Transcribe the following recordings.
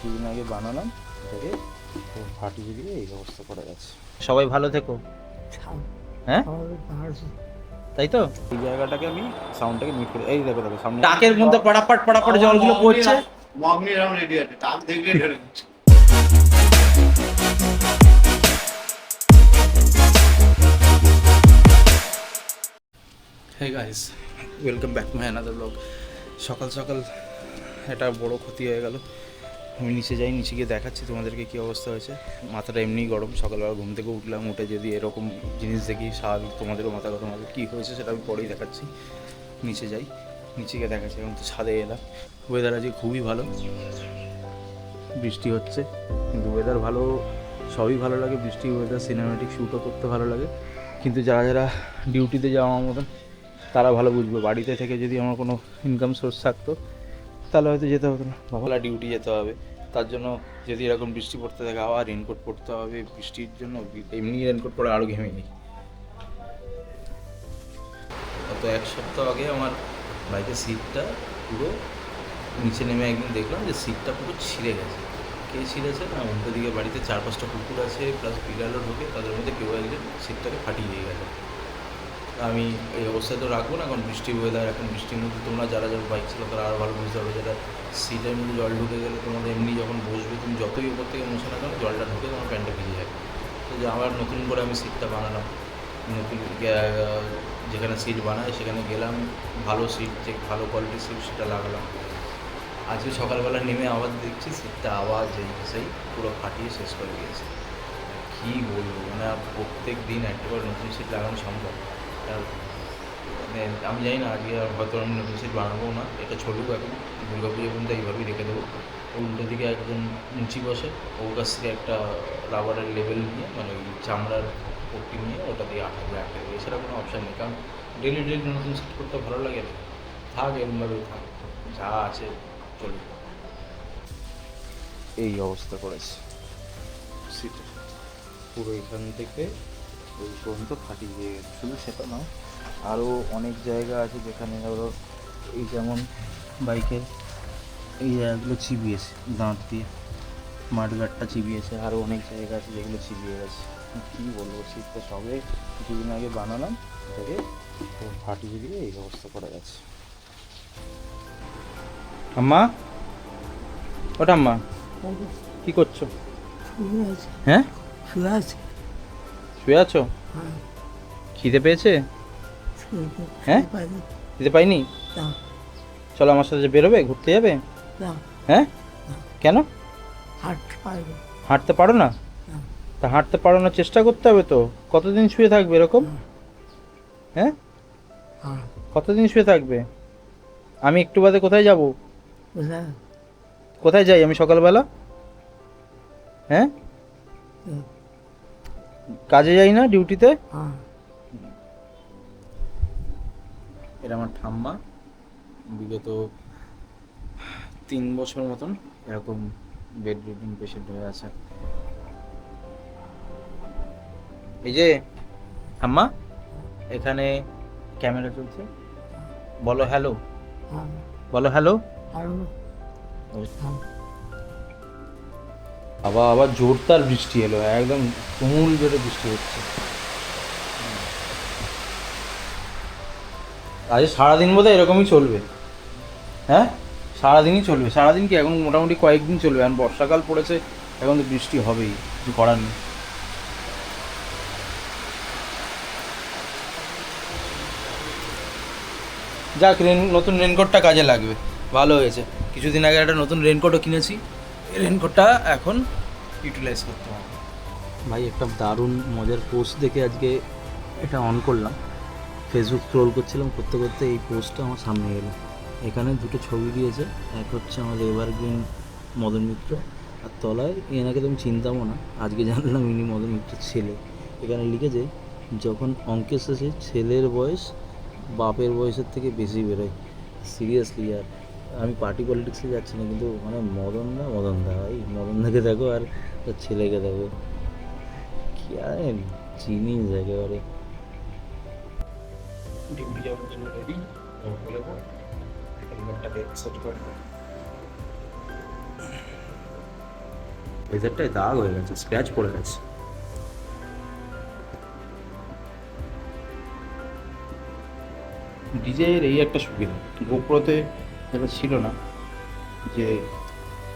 কিছুদিন আগে বানালাম, এটাকে ফাটিয়ে দিয়ে এই অবস্থা করে গেছে। সবাই ভালো থেকো। হ্যাঁ তাই তো, এই জায়গাটাকে আমি সাউন্ডটাকে মিউট করে, এই দেখো দেখো সামনে টাকের মধ্যে পড়াপট পড়াপট জলগুলো পড়ছে। মগনি রাম রেডি আছে, টাক দেখলে ধরে দিচ্ছে। Hey guys, welcome back to my another blog. সকাল সকাল একটা বড় ক্ষতি হয়ে গেল। আমি নিচে যাই, নিচে গিয়ে দেখাচ্ছি তোমাদেরকে কী অবস্থা হয়েছে। মাথাটা এমনিই গরম, সকালবেলা ঘুম থেকে উঠলাম, উঠে যদি এরকম জিনিস দেখি স্বাভাবিক তোমাদেরও মাথা গরম হবে। কী হয়েছে সেটা আমি পরেই দেখাচ্ছি। নিচে যাই, নিচে গিয়ে দেখাচ্ছি। এখন তো ছাদে এলাম, ওয়েদার আজকে খুবই ভালো, বৃষ্টি হচ্ছে, কিন্তু ওয়েদার ভালো, সবই ভালো লাগে। বৃষ্টি ওয়েদার, সিনেম্যাটিক শ্যুটও করতে ভালো লাগে। কিন্তু যারা যারা ডিউটিতে যাওয়া আমার মতন, তারা ভালো বুঝবে। বাড়িতে থেকে যদি আমার কোনো ইনকাম সোর্স থাকতো তাহলে হয়তো যেতে হতো না। বাবা ডিউটি যেতে হবে, তার জন্য যদি এরকম বৃষ্টি পড়তে থাকে আবার রেনকোট পরতে হবে। বৃষ্টির জন্য এমনি রেনকোট পরে আরও ঘেমে নিই। গত এক সপ্তাহ আগে আমার বাইকের সিটটা পুরো নিচে নেমে একদিন দেখলাম যে সিটটা পুরো ছিঁড়ে গেছে। কে ছিঁড়েছে না, উল্টো দিকে বাড়িতে 4-5টা কুকুর আছে প্লাস বিড়ালও ঢোকে, তাদের মধ্যে কেউ একজন সিটটাকে ফাটিয়ে দিয়ে গেছে। আমি এই অবস্থায় তো রাখবো না, কারণ বৃষ্টি ওয়েদার, এখন বৃষ্টির মধ্যে তোমরা যারা যারা বাইক ছিল তারা আরও ভালো বুঝতে পারবে। যেটা সিটের মধ্যে জল ঢুকে গেলে তোমাদের এমনি যখন বসবে, তুমি যতই উপর থেকে মোছা না কেন, জলটা ঢুকে তোমার প্যান্টটা ভিজে যাবে। তো যে আবার নতুন করে আমি সিটটা বানালাম, নতুন যেখানে সিট বানায় সেখানে গেলাম, ভালো সিট, যে ভালো কোয়ালিটির সিট সেটা লাগালাম। আজকে সকালবেলা নেমে আবার দেখছি সিটটা আবার সেই পুরো ফাটিয়ে শেষ করে দিয়েছে। কী বলবো, মানে প্রত্যেক দিন একটা করে নতুন সিট লাগানো সম্ভব? আর মানে আমি জানি না, আজকে হয়তো আমি নতুন সিট বানাবো না, এটা চলুক এখন দুর্গা পুজো পর্যন্ত এইভাবেই রেখে দেবো। উল্টো দিকে একজন মুচি বসে, ওর কাছ থেকে একটা রাবারের লেবেল নিয়ে, মানে ওই চামড়ার পট্টি নিয়ে ওটা দিয়ে আটকে দেবো। এছাড়া কোনো অপশান নেই, কারণ ডেলি ডেলি নতুন সিট করতে ভালো লাগে না। থাক এরকমভাবেই থাক, যা আছে চলুক। এই অবস্থা করেছে সিটের, পুরো এখান থেকে ওই পর্যন্ত ফাটিয়ে দিয়ে গেছে। শুধু সেটা না, আরও অনেক জায়গা আছে যেখানে ধরো এই যেমন বাইকের এই জায়গাগুলো চিবিয়েছে দাঁত দিয়ে, মাঠগাটটা চিবিয়েছে, আরও অনেক জায়গা আছে যেগুলো চিবিয়ে গেছে। কী বলবো, শীতটা সবে কিছুদিন আগে বানালাম, এটাকে ফাটিয়ে দিয়ে এই অবস্থা করে গেছে। আম্মা, ওটা আম্মা কী করছো? হ্যাঁ শুয়ে আছো? খিদে পেয়েছে? হ্যাঁ খিদে পাইনি? চলো আমার সাথে বেরোবে, ঘুরতে যাবে? হ্যাঁ কেন? হাঁটতে পারো না? তা হাঁটতে পারো না, চেষ্টা করতে হবে তো। কতদিন শুয়ে থাকবে এরকম? হ্যাঁ কতদিন শুয়ে থাকবে? আমি একটু বাদে কোথায় যাব? কোথায় যাই আমি সকালবেলা? হ্যাঁ কাজে যাই না, ডিউটিতে? এটা আমার ঠাম্মা, বিগত 3 বছর মতন এরকম বেড রিডিং পেশেন্ট হয়ে আছে। এই যে ঠাম্মা, এখানে ক্যামেরা চলছে, বলো হ্যালো, বলো হ্যালো। আবার জোরদার বৃষ্টি এলো, একদম তুমুল জোরে বৃষ্টি হচ্ছে। আজ সারাদিন বোধহয় এরকমই চলবে। হ্যাঁ সারাদিনই চলবে। সারাদিন কি, এখন মোটামুটি কয়েকদিন চলবে। এখন বর্ষাকাল পড়েছে, এখন তো বৃষ্টি হবেই, কিছু করার নেই। যাক, নতুন রেনকোটটা কাজে লাগবে, ভালো হয়েছে। কিছুদিন আগে একটা নতুন রেনকোটও কিনেছি, এই রেনকোটটা এখন ইউটিলাইজ করতে হবে। ভাই একটা দারুণ মজার পোস্ট দেখে আজকে এটা অন করলাম, ফেসবুক স্ক্রোল করছিলাম, করতে করতে এই পোস্টটা আমার সামনে এলো। এখানে দুটো ছবি দিয়েছে, এক হচ্ছে আমাদের এভারগ্রিন মদন মিত্র, আর তলায় এনাকে তো আমি চিনতামও না, আজকে জানলাম ইনি মদন মিত্রের ছেলে। এখানে লিখেছে, যখন অঙ্কের শেষে ছেলের বয়স বাপের বয়সের থেকে বেশি বেরোয়। সিরিয়াসলি আর আমি পার্টি পলিটিক্সে যাচ্ছি না, কিন্তু মানে মদন দা ভাই, মদন দাকে দেখো আর তার ছেলেকে দেখো, কি আর জিনিস একেবারে। ডিউটি যাওয়ার জন্য রেডি, হেলমেটটাকে সেট করে ভেতরটায় দাগ হয়ে গেছে, স্ক্র্যাচ পড়ে গেছে। ডিজের এই একটা সুবিধা, গোপ্রোতে যেটা ছিল না, যে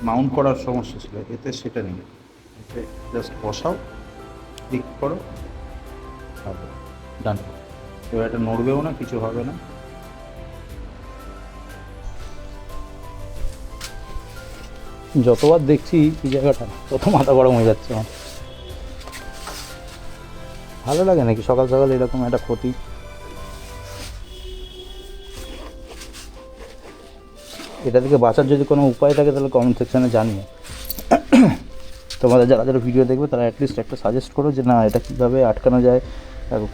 মাউন্ট করার সমস্যা ছিল, এতে সেটা নেই। এতে জাস্ট বসাও, ক্লিক করো, ডান। এবার এটা নড়বেও না, কিছু হবে না। যতবার দেখছি এই জায়গাটা তত মাথা গরম হয়ে যাচ্ছে আমার। ভালো লাগে নাকি সকাল সকাল এরকম একটা ক্ষতি? এটা থেকে বাঁচার যদি কোনো উপায় থাকে তাহলে কমেন্ট সেকশানে জানিও। তোমাদের যারা যারা ভিডিও দেখবে তারা অ্যাটলিস্ট একটা সাজেস্ট করো যে না এটা কীভাবে আটকানো যায়।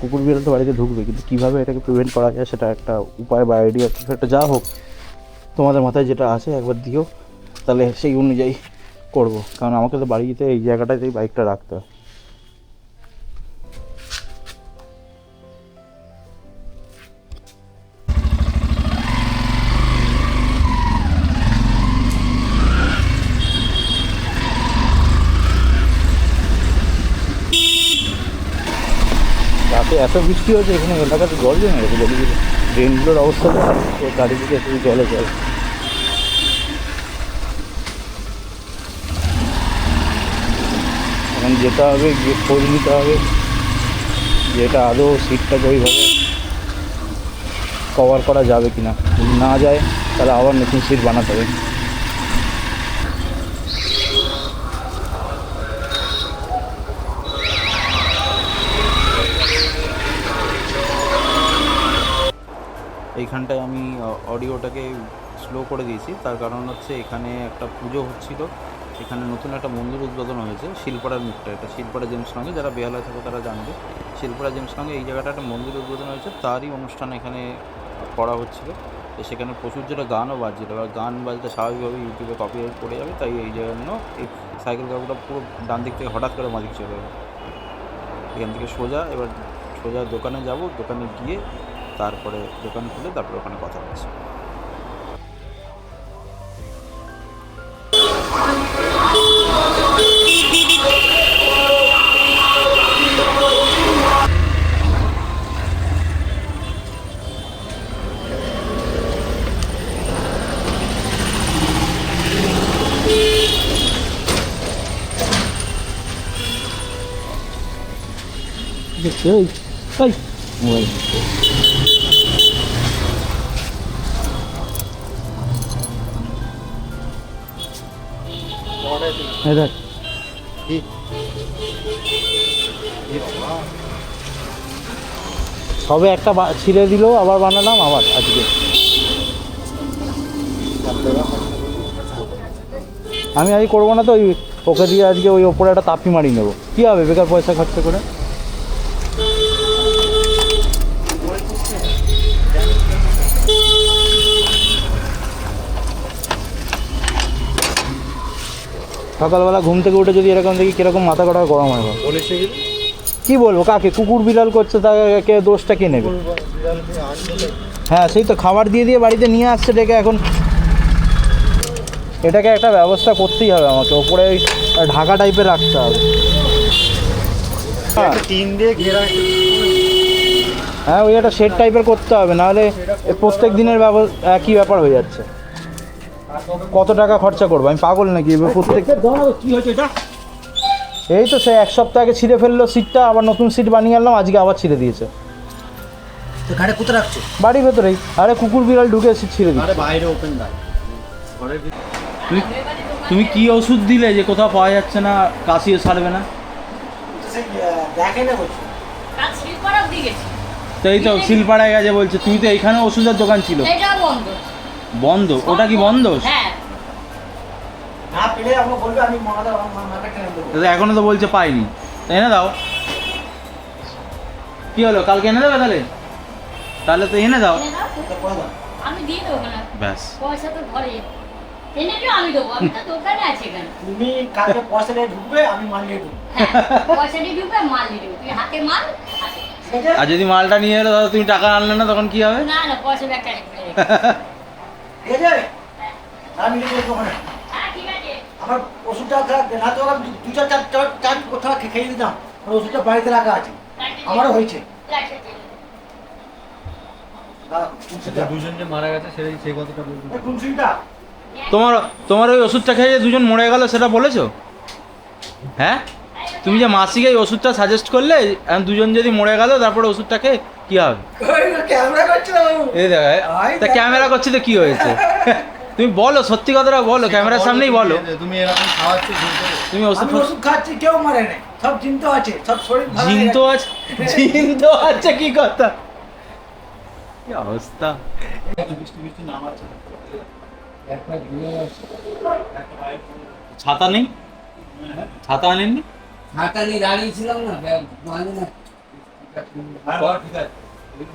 কুকুর বিড়াল তো বাড়িতে ঢুকবে, কিন্তু কীভাবে এটাকে প্রিভেন্ট করা যায় সেটা একটা উপায় বা আইডিয়া কিছু একটা যা হোক তোমাদের মাথায় যেটা আছে একবার দিও, তাহলে সেই অনুযায়ী করবো। কারণ আমাকে তো বাড়িতে এই জায়গাটাতেই বাইকটা রাখতে হয়। রাতে এত বৃষ্টি হচ্ছে এখানে, এলাকাতে জল জমে গেছে, গলিগুলো ড্রেনগুলোর অবস্থা চারিদিকে শুধু জলে জল। এখন যেতে হবে, গিয়ে খোঁজ নিতে হবে যে এটা আদৌ সিটটাকে ওইভাবে কভার করা যাবে কি না। যদি না যায় তাহলে আবার নতুন সিট বানাতে হবে। এইখানটায় আমি অডিওটাকে স্লো করে দিয়েছি, তার কারণ হচ্ছে এখানে একটা পুজো হচ্ছিল। এখানে নতুন একটা মন্দির উদ্বোধন হয়েছে শিলপাড়ার মুখটা, এটা শিলপাড়া জেমস সঙ্গে যারা বেহালায় থাকে তারা জানবে। শিলপাড়া জেমস সঙ্গে এই জায়গাটা একটা মন্দির উদ্বোধন হয়েছে, তারই অনুষ্ঠান এখানে করা হচ্ছিল। তো সেখানে প্রচুর যেটা গানও বাজছিল, এবার গান বাজতে স্বাভাবিকভাবে ইউটিউবে কপিরাইট পড়ে যাবে, তাই এই জন্য এই সাইকেল কাকুটা পুরো ডান দিক থেকে হঠাৎ করে মালিক চলে যাবে। এখান থেকে সোজা দোকানে যাব, দোকানে গিয়ে তারপরে দোকান খুলে তারপরে ওখানে কথা বলছি। মোবাইল দেখ সবে একটা ছিঁড়ে দিল, আবার বানালাম আবার আজকে। আমি আজ করবো না তো, ওই ওকে দিয়ে আজকে ওই ওপরে একটা তাপি মারি নেবো। কী হবে বেকার পয়সা খরচা করে। সকালবেলা ঘুম থেকে উঠে যদি এরকম দেখি কীরকম মাথা কটা গরম হয়। কী বলবো কাকে, কুকুর বিড়াল করছে তাকে দোষটা কে নেবে? হ্যাঁ সেই তো, খাবার দিয়ে দিয়ে বাড়িতে নিয়ে আসছে ডেকে। এখন এটাকে একটা ব্যবস্থা করতেই হবে আমাকে, ওপরে ওই ঢাকা টাইপের রাখতে হবে। হ্যাঁ ওই একটা শেড টাইপের করতে হবে, নাহলে প্রত্যেক দিনের একই ব্যাপার হয়ে যাচ্ছে। কত টাকা খরচা করবো, আমি পাগল নাকি? প্রত্যেক কি হয়েছে এটা? এই তো সে এক সপ্তাহ আগে ছিঁড়ে ফেললো সিটটা, আবার নতুন সিট বানিয়ে আনলাম, আজকে আবার ছিঁড়ে দিয়েছে। তো গাড়ি কোথায় রাখছো? বাড়ির ভেতরেই। আরে কুকুর বিড়াল ঢুকে সিট ছিঁড়ে দিচ্ছে। বাইরে ওপেন দাও। তুমি কি ওষুধ দিলে যে কোথাও পাওয়া যাচ্ছে না, কাশিও ছাড়বে না? দেখে না বলছো। তো এই তো শিলপাড়ায় গেছে বলছে। তুমি তো এইখানে ওষুধের দোকান ছিল, বন্ধ? ওটা কি বন্ধ? না পেলে আমাকে বলবে, আমি মাথা কেন দেবো। এখনো তো বলছে পাইনি, এনে দাও। কি হলো, কালকে এনে দেবে তাহলে তো এনে দাও। আমি দিয়ে দেবো না, ব্যাস। পয়সা তো ঘরে এনে দিও, আমি দেবো। আমি তো দোকানে আছি এখানে। তুমি কালকে পয়সা নিয়ে ঢুকবে, আমি মাল নিয়ে ঢুকবো। হ্যাঁ, পয়সা দিয়ে ঢুকবে, মাল নিয়ে দেবো। তুই হাতে মাল হাতে। আর যদি মালটা নিয়ে এলো তাহলে তুমি টাকা আনলে না, তখন কি হবে? না পয়সা ব্যাগটা রেখে। ঠিক আছে, আমি নিয়ে যাবো ওখানে। হ্যাঁ ঠিক আছে। আমার ওষুধটা না তো আমি দু চার চার চার চার কোথাও খেয়ে দিতাম, আমার ওষুধটা বাড়িতে রাখা আছে, আমারও হয়েছে। দুজন যে মারা গেছে সেই কথাটা বলবো। খুনসুটিটা তোমার ওই ওষুধটা খেয়ে যে দুজন মরে গেল সেটা বলেছো? হ্যাঁ, তুমি যে মাসিকে এই ওষুধটা সাজেস্ট করলে, এখন দুজন যদি মরে গেল তারপরে ওষুধটা খেয়ে কি হবে? ক্যামেরা করছিল বাবু। এই দেখো, তা ক্যামেরা করছি তো কি হয়েছে? তুমি বলো, সত্যি কথাটা বলো, ক্যামেরার সামনেই বলো। তুমি এরকম খাওয়াচ্ছ, তুমি ওষুধ আমি ওষুধ খাচ্ছি, কেউ মারে নাই, সব চিন্তা আছে, সব শরীর ভালো হয়ে জিনতো গেছে। আছে, জিনতো আছে, কি কথা, কি অবস্থা। বৃষ্টি নামাচ্ছে। ছাতা নেই, ছাতা আনেননি? হাঁটা নিয়ে দাঁড়িয়েছিলাম না, মানে না হ্যাঁ ঠিক আছে,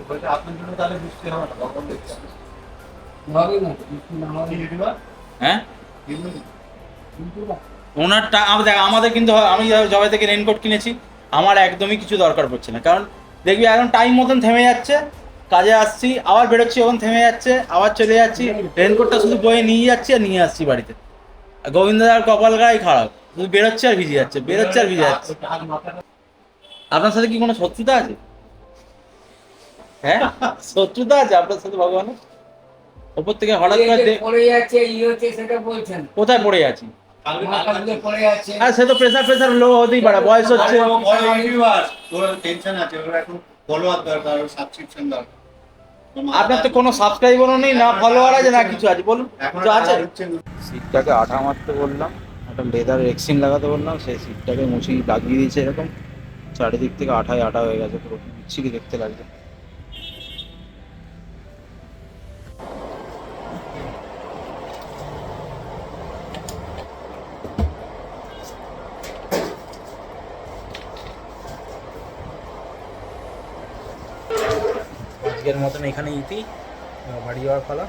বলতে আপনার জন্য তাহলে বৃষ্টি হবে না, তখন দেখছি। হবে না, কিছু না হবে কি না। দিবা? হ্যাঁ, দিবা? কিন্তু না, ওনারটা দেখ, আমাদের কিন্তু আমি জবে থেকে রেনকোট কিনেছি, আমার একদমই কিছু দরকার পড়ছে না, কারণ দেখবি এখন টাইম মতন থেমে যাচ্ছে, কাজে আসছি আবার বেরোচ্ছি, ওখানে থেমে যাচ্ছে, আবার চলে যাচ্ছি, রেনকোটটা শুধু বয়ে নিয়ে যাচ্ছি আর নিয়ে আসছি বাড়িতে। আর গোবিন্দদার কপাল গায়ে খারাপ, শুধু বেরোচ্ছে আর ভিজে যাচ্ছে, বেরোচ্ছে আর ভিজে যাচ্ছে। আর মাথাটা আপনার সাথে কি কোনো শত্রুতা আছে? হ্যাঁ, শত্রুতা আছে আপনার সাথে ভগবানের? ওপর থেকে হঠাৎ করে এই যে পড়ে যাচ্ছে, হচ্ছে সেটা বলছেন, কোথায় পড়ে আছি? মাথা দিয়ে পড়ে যাচ্ছে। আর সে তো প্রেসার লো হতেই পারে, বয়স হচ্ছে। আরে ও বড় ইউনিভার্স, ওর টেনশন আছে, ওর এখন ফলোয়ার দরকার, ওর সাবস্ক্রিপশন দরকার। আপনার তো কোনো সাবস্ক্রাইবারও নেই, না ফলোয়ার আছে, না কিছু আছে, বলুন এখন কিছু আছে? হচ্ছে সিটটাকে আঠা মারতে বললাম, একটা লেদার রেক্সিন লাগাতে বললাম, সেই সিটটাকে মুছি লাগিয়ে দিয়েছে, এরকম চারিদিক থেকে আঠায় আঠা হয়ে গেছে, পুরো বিচ্ছিরি দেখতে লাগছে। আজকের মতন এখানে ইতি, বাড়ি যাওয়ার পালা,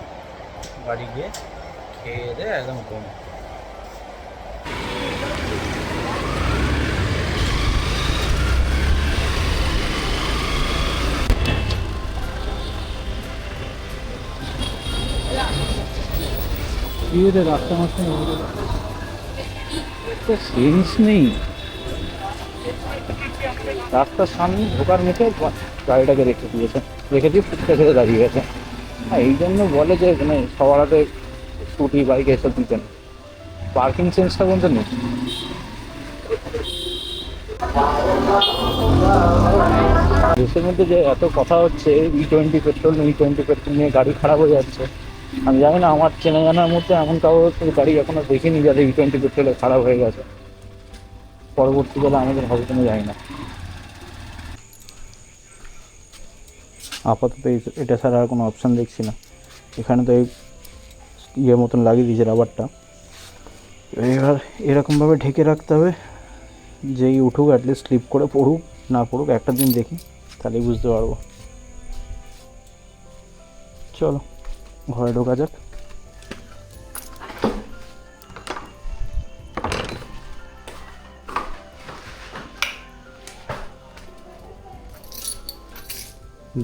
বাড়ি গিয়ে খেয়ে দিয়ে একদম ঘুম। রাস্তা মাস্তা সেন্স নেই, রাস্তার সামনে ঢোকার মুখে গাড়িটাকে রেখে দিয়ে ফুটপাথে দাঁড়িয়ে গেছে। আর এই জন্য বলে যে মানে সবার হাতে স্কুটি বাইক এসব দিতেন, পার্কিং সেন্সটা বলতে নেই। দেশের মধ্যে যে এত কথা হচ্ছে E20 পেট্রোল নিয়ে গাড়ি খারাপ হয়ে যাচ্ছে, আমি জানি না, আমার চেনা জানার মধ্যে এমন কারোর গাড়ি এখনো দেখিনি যাদের E20 পেট্রোলে খারাপ হয়ে গেছে। পরবর্তীকালে আমাদের হবে কিনা জানি না। আপাতত এটা ছাড়া আর কোনো অপশান দেখছি না। এখানে তো এই ইয়ের মতন লাগিয়ে দিয়েছে রাবারটা, এবার এরকমভাবে ঢেকে রাখতে হবে, যেই উঠুক অ্যাটলিস্ট স্লিপ করে পড়ুক না পড়ুক একটা দিন দেখি, তাহলেই বুঝতে পারবো। চলো ঘরে ঢোকা যাক।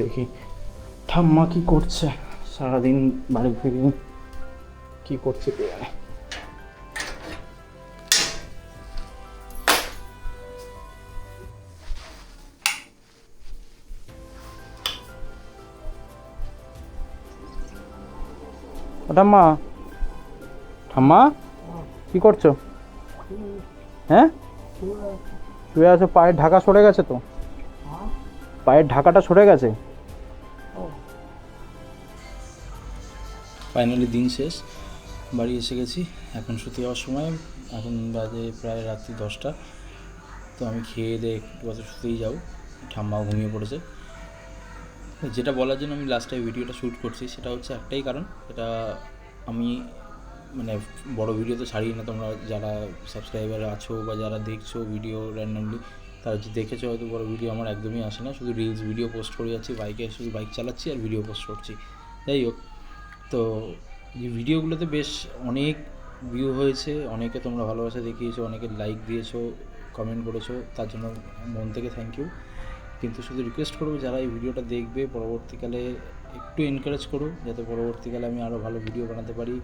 দেখি ঠাম্মা কি করছে, সারাদিন বাড়ি থেকে কি করছে কে জানে। ঠাম্মা, ঠাম্মা কি করছো? হ্যাঁ, শুয়ে আছো, পায়ের ঢাকা সরে গেছে তো, পায়ের ঢাকাটা সরে গেছে। ফাইনালি দিন শেষ, বাড়ি এসে গেছি, এখন শুতে যাওয়ার সময়, এখন বাজে প্রায় রাত্রি 10টা। তো আমি খেয়ে দিয়ে একটু কথা শুতেই যাবো, ঠাম্মাও ঘুমিয়ে পড়েছে। যেটা বলার জন্য আমি লাস্ট টাইম ভিডিওটা শ্যুট করছি সেটা হচ্ছে একটাই কারণ, এটা আমি মানে বড় ভিডিও তো ছাড়ি না, তোমরা যারা সাবস্ক্রাইবার আছো বা যারা দেখছো ভিডিও র্যান্ডমলি, তারা যে দেখেছো হয়তো বড় ভিডিও আমার একদমই আসে না, শুধু রিলস ভিডিও পোস্ট করে যাচ্ছি, শুধু বাইক চালাচ্ছি আর ভিডিও পোস্ট করছি। যাই হোক, তো এই ভিডিওগুলোতে বেশ অনেক ভিউ হয়েছে, অনেকে তোমরা ভালোবাসা দেখিয়েছো, অনেকে লাইক দিয়েছো, কমেন্ট করেছো, তার জন্য মন থেকে থ্যাংক ইউ। কিন্তু শুধু রিকোয়েস্ট করবো যারা এই ভিডিওটা দেখবে পরবর্তীকালে একটু এনকারেজ করো যাতে পরবর্তীকালে আমি আরও ভালো ভিডিও বানাতে পারি,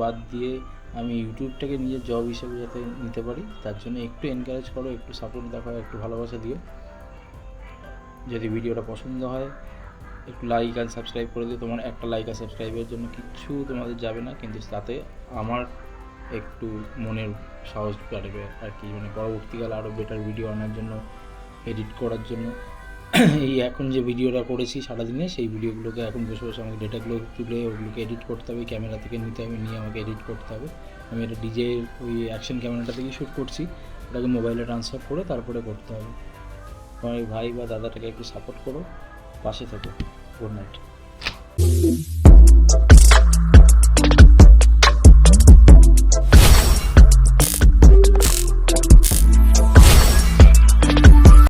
বাদ দিয়ে আমি ইউটিউবটাকে নিজের জব হিসেবে যাতে নিতে পারি, তার জন্য একটু এনকারেজ করো, একটু সাপোর্ট দেখাও, একটু ভালোবাসা দিও। যদি ভিডিওটা পছন্দ হয় একটু লাইক আর সাবস্ক্রাইব করে দিও। তোমার একটা লাইক আর সাবস্ক্রাইবের জন্য কিচ্ছু তোমাদের যাবে না, কিন্তু তাতে আমার একটু মনের সাহস বাড়বে আর কি, মানে পরবর্তীকালে আরও বেটার ভিডিও আনার জন্য, এডিট করার জন্য। এই এখন যে ভিডিওটা করেছি সারাদিনে, সেই ভিডিওগুলোকে এখন বসে বসে আমাকে ডেটাগুলো তুলে ওগুলোকে এডিট করতে হবে, ক্যামেরা থেকে নিতে হবে, নিয়ে আমাকে এডিট করতে হবে। আমি এটা ডিজের ওই অ্যাকশন ক্যামেরাটা থেকেই শ্যুট করছি, ওটাকে মোবাইলে ট্রান্সফার করে তারপরে করতে হবে। তোমার এই ভাই বা দাদাটাকে একটু সাপোর্ট করো, পাশে থাকো। Good night.